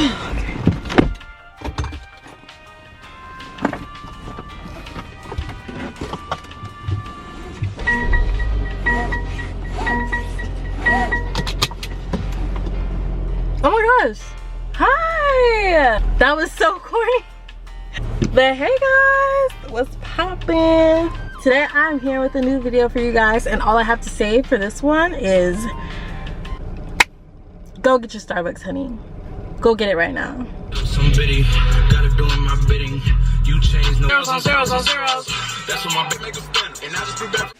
Okay. Oh my gosh. Hi. That was so corny. But hey guys, what's poppin'? Today I'm here with a new video for you guys, and all I have to say for this one is go get your Starbucks, honey. Go get it right now. Some bitty, got it doing my bidding. You change no zeros on zeros on zeros. That's what my bitch make a spin. And I just do that.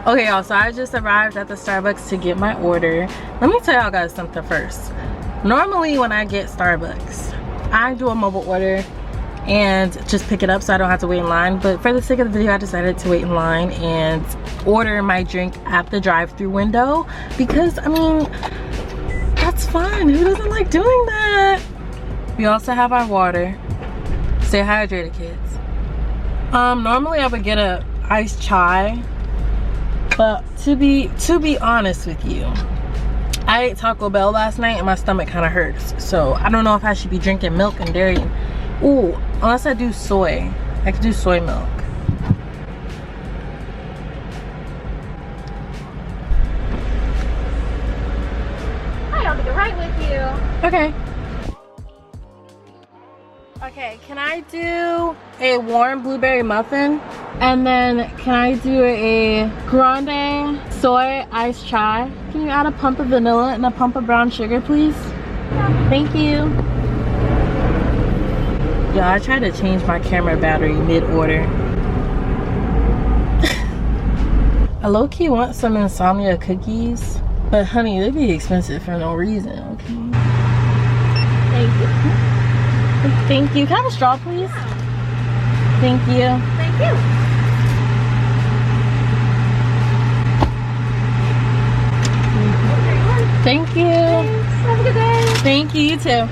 Okay y'all, so I just arrived at the Starbucks to get my order. Let me tell y'all guys something first. Normally when I get Starbucks, I do a mobile order and just pick it up so I don't have to wait in line. But for the sake of the video, I decided to wait in line and order my drink at the drive-thru window because, I mean, that's fun. Who doesn't like doing that? We also have our water. Stay hydrated, kids. Normally I would get a iced chai, but to be honest with you, I ate Taco Bell last night and my stomach kind of hurts. So I don't know if I should be drinking milk and dairy. Ooh, unless I do soy. I could do soy milk. Hi, I'll be right with you. Okay. Okay, can I do a warm blueberry muffin? And then can I do a grande soy iced chai? Can you add a pump of vanilla and a pump of brown sugar, please? Yeah. Thank you. Yeah, I tried to change my camera battery mid-order. I low-key want some insomnia cookies, but honey, they'd be expensive for no reason, okay? Thank you. Thank you. Can I have a straw, please? Thank you. Thank you. Thank you. Thanks. Have a good day. Thank you, you too.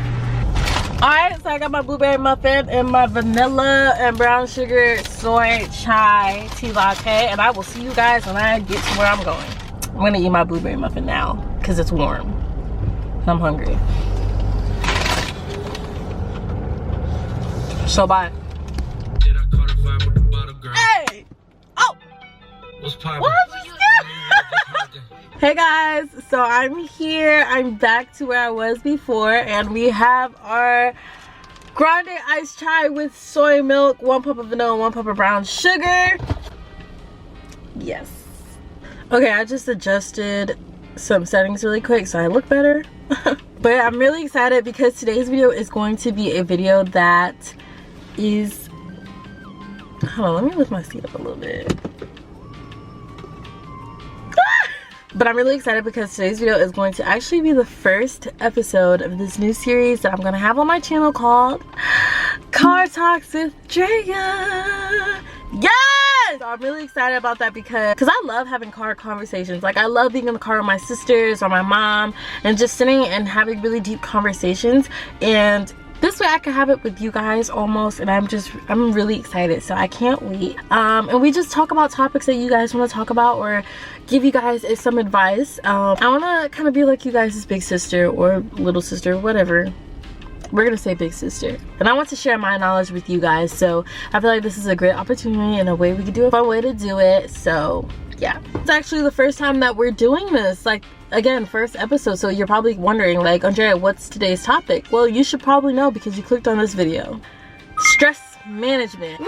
Alright, so I got my blueberry muffin and my vanilla and brown sugar soy chai tea latte, and I will see you guys when I get to where I'm going. I'm gonna eat my blueberry muffin now because it's warm. I'm hungry. So bye. Hey! Oh! What? Hey guys, so I'm here. I'm back to where I was before, and we have our grande iced chai with soy milk, 1 pump of vanilla, 1 pump of brown sugar. Yes. Okay, I just adjusted some settings really quick so I look better. But I'm really excited because today's video is going to be a video that is, hold on, let me lift my seat up a little bit. But I'm really excited because today's video is going to actually be the first episode of this new series that I'm gonna have on my channel called Car Talks with Drea. Yes! So I'm really excited about that because I love having car conversations. Like, I love being in the car with my sisters or my mom and just sitting and having really deep conversations, and this way I can have it with you guys almost, and I'm really excited, so I can't wait. And we just talk about topics that you guys want to talk about or give you guys some advice. I want to kind of be like you guys' big sister or little sister, whatever. We're gonna say big sister, and I want to share my knowledge with you guys, so I feel like this is a great opportunity and a way we could do a fun way to do it. So yeah, it's actually the first time that we're doing this, like, again, first episode. So you're probably wondering, like, Andrea, what's today's topic? Well, you should probably know because you clicked on this video. Stress management. Woo!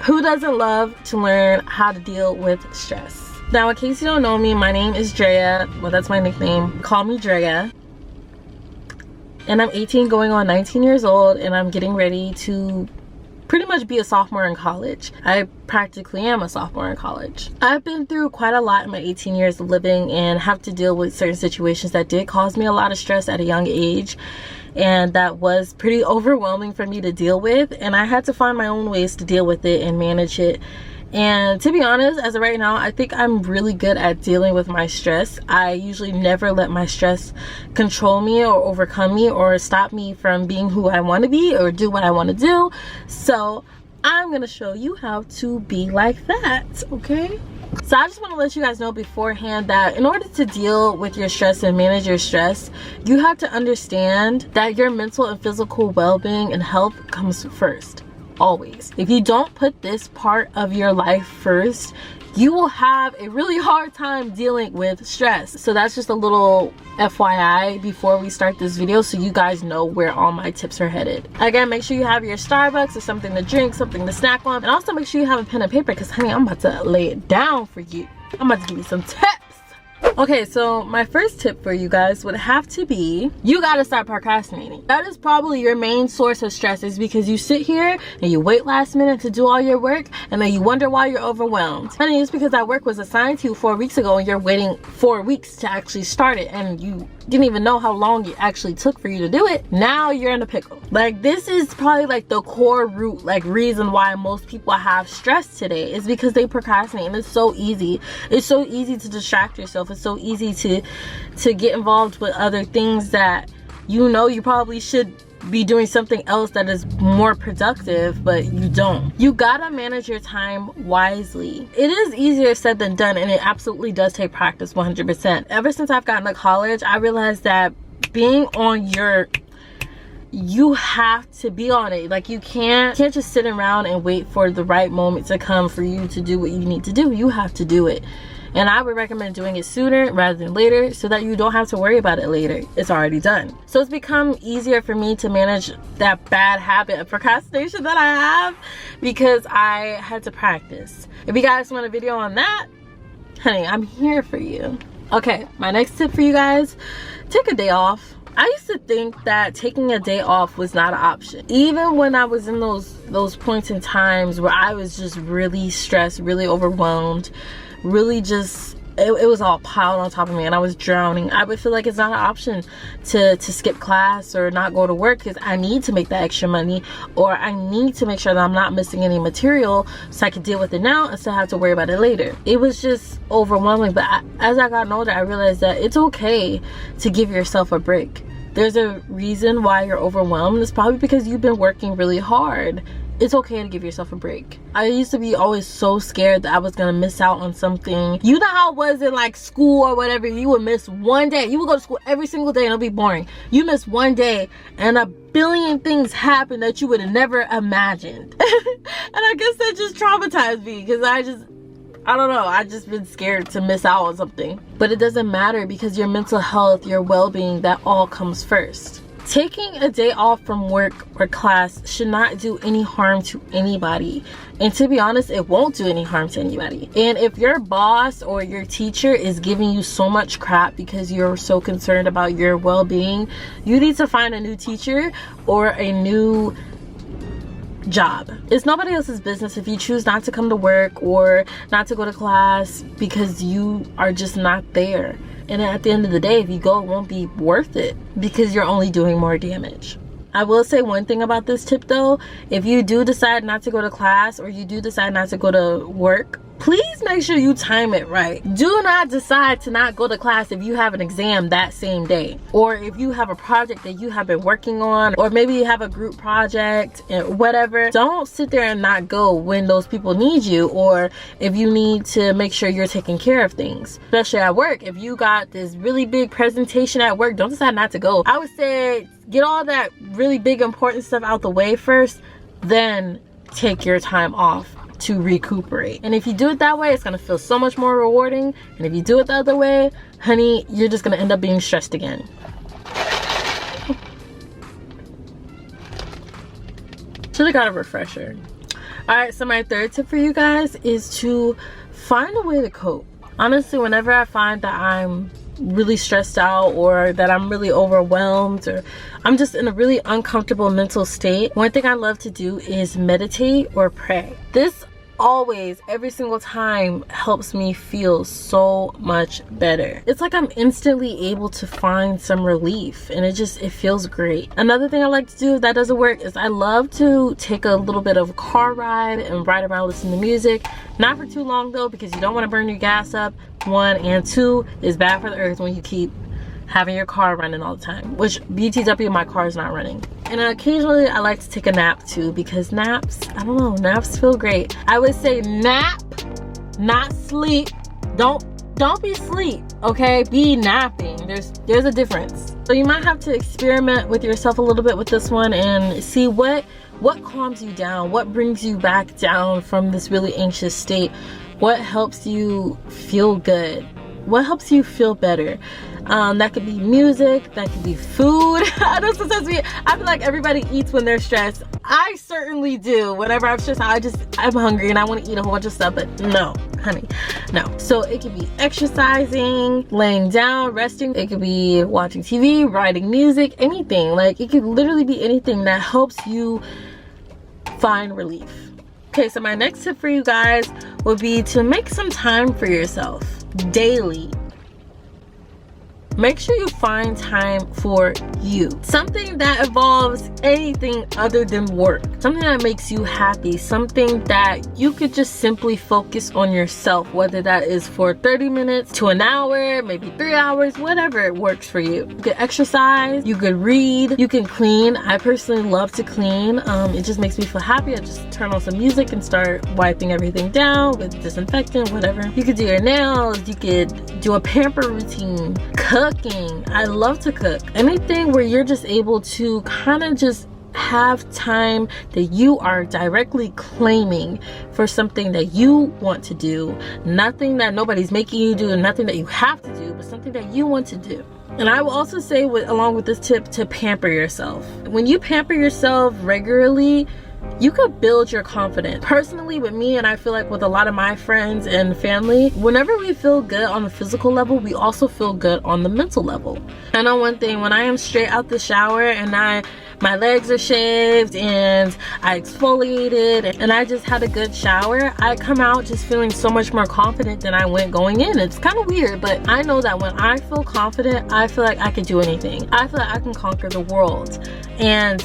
Who doesn't love to learn how to deal with stress? Now, in case you don't know me, my name is Drea. Well, that's my nickname. Call me Drea. And I'm 18 going on 19 years old, and I'm getting ready to pretty much be a sophomore in college. I practically am a sophomore in college. I've been through quite a lot in my 18 years of living and have to deal with certain situations that did cause me a lot of stress at a young age. and that was pretty overwhelming for me to deal with, and I had to find my own ways to deal with it and manage it. And to be honest, as of right now, I think I'm really good at dealing with my stress. I usually never let my stress control me or overcome me or stop me from being who I want to be or do what I want to do. So I'm gonna show you how to be like that, okay? So I just want to let you guys know beforehand that in order to deal with your stress and manage your stress, you have to understand that your mental and physical well-being and health comes first, always. If you don't put this part of your life first, you will have a really hard time dealing with stress. So that's just a little FYI before we start this video, so you guys know where all my tips are headed. Again, make sure you have your Starbucks or something to drink, something to snack on, and also make sure you have a pen and paper, because honey, I'm about to lay it down for you. I'm about to give you some tips. Okay, so my first tip for you guys would have to be, you gotta start procrastinating. That is probably your main source of stress, is because you sit here and you wait last minute to do all your work, and then you wonder why you're overwhelmed. And it's because that work was assigned to you 4 weeks ago and you're waiting 4 weeks to actually start it, and you didn't even know how long it actually took for you to do it. Now you're in a pickle. Like, this is probably like the core root, like, reason why most people have stress today, is because they procrastinate. And it's so easy. It's so easy to distract yourself. It's so easy to get involved with other things that you know you probably should be doing something else that is more productive, but you don't. You gotta manage your time wisely. It is easier said than done, and it absolutely does take practice, 100%. Ever since I've gotten to college, I realized that being on you have to be on it. Like, you can't just sit around and wait for the right moment to come for you to do what you need to do. You have to do it. And I would recommend doing it sooner rather than later, so that you don't have to worry about it later. It's already done. So it's become easier for me to manage that bad habit of procrastination that I have, because I had to practice. If you guys want a video on that, honey, I'm here for you. Okay, my next tip for you guys, take a day off. I used to think that taking a day off was not an option. Even when I was in those points in times where I was just really stressed, really overwhelmed, really just, it was all piled on top of me and I was drowning, I would feel like it's not an option to skip class or not go to work, because I need to make that extra money, or I need to make sure that I'm not missing any material so I can deal with it now instead of have to worry about it later. It was just overwhelming. But as I got older, I realized that it's okay to give yourself a break. There's a reason why you're overwhelmed. It's probably because you've been working really hard. It's okay to give yourself a break. I used to be always so scared that I was gonna miss out on something. You know how it was in like school or whatever, you would miss one day. You would go to school every single day and it'll be boring. You miss one day and a billion things happen that you would have never imagined. And I guess that just traumatized me, because I don't know, I just been scared to miss out on something. But it doesn't matter, because your mental health, your well-being, that all comes first. Taking a day off from work or class should not do any harm to anybody. And to be honest, it won't do any harm to anybody. And if your boss or your teacher is giving you so much crap because you're so concerned about your well-being, you need to find a new teacher or a new job. It's nobody else's business if you choose not to come to work or not to go to class because you are just not there. And at the end of the day, if you go, it won't be worth it, because you're only doing more damage. I will say one thing about this tip though. If you do decide not to go to class, or you do decide not to go to work, please make sure you time it right. Do not decide to not go to class if you have an exam that same day, or if you have a project that you have been working on, or maybe you have a group project and whatever. Don't sit there and not go when those people need you, or if you need to make sure you're taking care of things, especially at work. If you got this really big presentation at work, don't decide not to go. I would say get all that really big important stuff out the way first, then take your time off to recuperate. And if you do it that way, it's gonna feel so much more rewarding. And if you do it the other way, honey, you're just gonna end up being stressed again. Should have got a refresher. All right, so my third tip for you guys is to find a way to cope. Honestly, whenever I find that I'm really stressed out, or that I'm really overwhelmed, or I'm just in a really uncomfortable mental state, one thing I love to do is meditate or pray. This always, every single time, helps me feel so much better. It's like I'm instantly able to find some relief, and it feels great. Another thing I like to do if that doesn't work is I love to take a little bit of a car ride and ride around listening to music. Not for too long though, because you don't want to burn your gas up, 1, and 2, is bad for the earth when you keep having your car running all the time, which BTW, my car is not running. And occasionally I like to take a nap too, because naps, I don't know, naps feel great. I would say nap, not sleep. Don't be sleep, okay? Be napping. There's a difference. So you might have to experiment with yourself a little bit with this one and see what calms you down, what brings you back down from this really anxious state, what helps you feel good, what helps you feel better. That could be music, that could be food. I know sometimes I feel like everybody eats when they're stressed. I certainly do. Whenever I'm stressed, I'm hungry and I want to eat a whole bunch of stuff, but no, honey, no. So it could be exercising, laying down, resting. It could be watching TV, writing music, anything. Like, it could literally be anything that helps you find relief. Okay, so my next tip for you guys would be to make some time for yourself daily. Make sure you find time for you. Something that involves anything other than work. Something that makes you happy. Something that you could just simply focus on yourself, whether that is for 30 minutes to an hour, maybe 3 hours, whatever works for you. You could exercise, you could read, you can clean. I personally love to clean. It just makes me feel happy. I just turn on some music and start wiping everything down with disinfectant, whatever. You could do your nails, you could do a pamper routine, cooking. I love to cook. Anything where you're just able to kind of just have time that you are directly claiming for something that you want to do. Nothing that nobody's making you do, nothing that you have to do, but something that you want to do. And I will also say, along with this tip, to pamper yourself. When you pamper yourself regularly, you could build your confidence. Personally, with me, and I feel like with a lot of my friends and family, whenever we feel good on the physical level, we also feel good on the mental level. I know one thing, when I am straight out the shower and my legs are shaved and I exfoliated and I just had a good shower, I come out just feeling so much more confident than I went going in. It's kind of weird, but I know that when I feel confident, I feel like I can do anything. I feel like I can conquer the world. And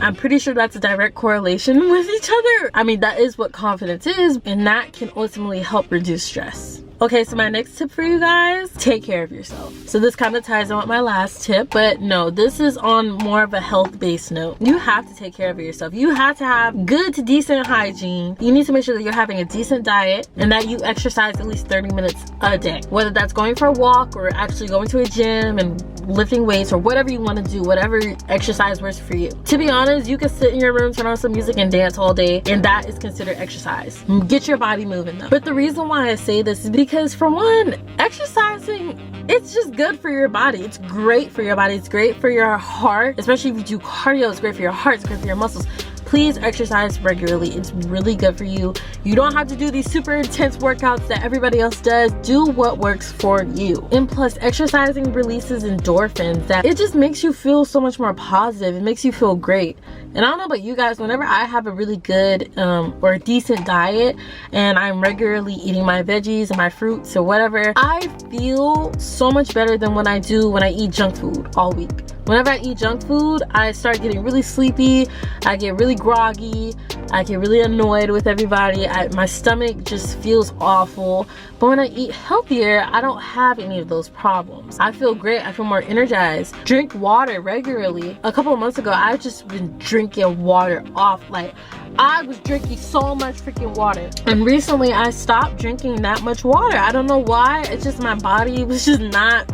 I'm pretty sure that's a direct correlation with each other. I mean, that is what confidence is, and that can ultimately help reduce stress. Okay, so my next tip for you guys, take care of yourself. So this kind of ties on with my last tip, but no, this is on more of a health-based note. You have to take care of yourself. You have to have good to decent hygiene. You need to make sure that you're having a decent diet and that you exercise at least 30 minutes a day. Whether that's going for a walk or actually going to a gym and lifting weights or whatever you want to do, whatever exercise works for you. To be honest, you can sit in your room, turn on some music and dance all day, and that is considered exercise. Get your body moving though. But the reason why I say this is because, for one, exercising, it's just good for your body. It's great for your body. It's great for your heart, especially if you do cardio. It's great for your heart. It's great for your muscles. Please exercise regularly. It's really good for you. You don't have to do these super intense workouts that everybody else does. Do what works for you. And plus, exercising releases endorphins that it just makes you feel so much more positive. It makes you feel great. And I don't know about you guys, whenever I have a really good or a decent diet and I'm regularly eating my veggies and my fruits or whatever, I feel so much better than when I do when I eat junk food all week. Whenever I eat junk food, I start getting really sleepy, I get really groggy, I get really annoyed with everybody, my stomach just feels awful. But when I eat healthier, I don't have any of those problems. I feel great, I feel more energized. Drink water regularly. A couple of months ago, I've just been drinking water off. Like, I was drinking so much freaking water. And recently, I stopped drinking that much water. I don't know why, it's just my body was just not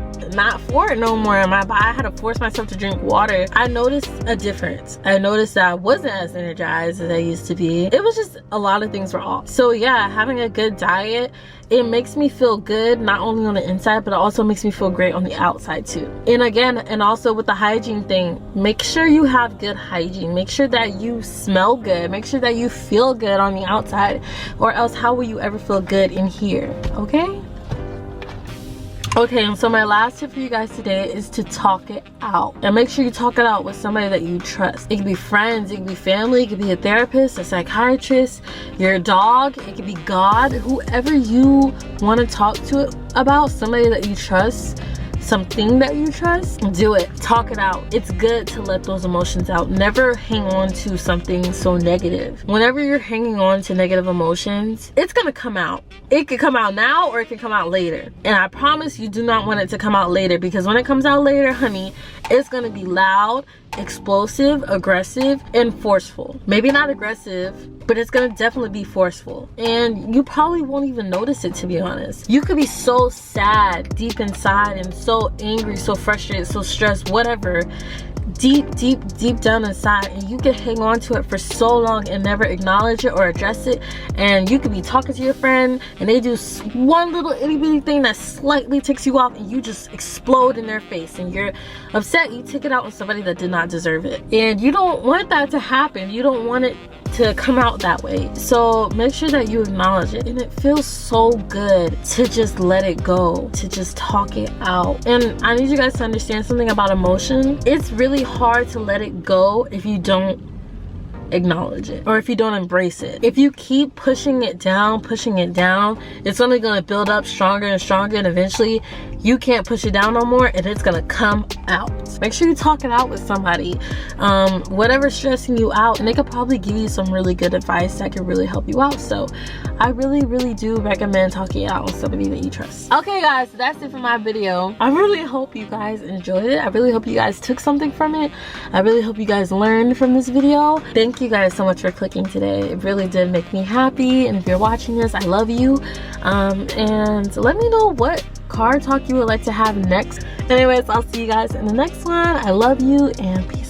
for it no more. I had to force myself to drink water. I noticed a difference. I noticed that I wasn't as energized as I used to be. It was just a lot of things were off. So yeah, having a good diet, it makes me feel good not only on the inside, but it also makes me feel great on the outside too. And again, and also with the hygiene thing, make sure you have good hygiene. Make sure that you smell good. Make sure that you feel good on the outside, or else how will you ever feel good in here? Okay? Okay, and so my last tip for you guys today is to talk it out. And make sure you talk it out with somebody that you trust. It could be friends, it could be family, it could be a therapist, a psychiatrist, your dog, it could be God, whoever you want to talk to it about, somebody that you trust, something that you trust. Do it. Talk it out. It's good to let those emotions out. Never hang on to something so negative. Whenever you're hanging on to negative emotions, it's gonna come out. It could come out now or it can come out later. And I promise you do not want it to come out later, because when it comes out later, honey, it's gonna be loud, explosive, aggressive, and forceful. Maybe not aggressive, but it's gonna definitely be forceful. And you probably won't even notice it, to be honest. You could be so sad deep inside and so angry, so frustrated, so stressed, whatever, deep down inside, and you can hang on to it for so long and never acknowledge it or address it. And you could be talking to your friend and they do one little itty bitty thing that slightly ticks you off, and you just explode in their face and you're upset. You take it out on somebody that did not deserve it, and you don't want that to happen. You don't want it to come out that way. So make sure that you acknowledge it. And it feels so good to just let it go, to just talk it out. And I need you guys to understand something about emotion. It's really hard to let it go if you don't acknowledge it, or if you don't embrace it. If you keep pushing it down, it's only going to build up stronger and stronger, and eventually you can't push it down no more, and it's going to come out. Make sure you talk it out with somebody, whatever's stressing you out, and they could probably give you some really good advice that could really help you out. So I really do recommend talking it out with somebody that you trust. Okay guys, so that's it for my video. I really hope you guys enjoyed it. I really hope you guys took something from it. I really hope you guys learned from this video. Thank you guys so much for clicking today. It really did make me happy, and if you're watching this, I love you. And let me know what car talk you would like to have next. Anyways, I'll see you guys in the next one. I love you, and peace.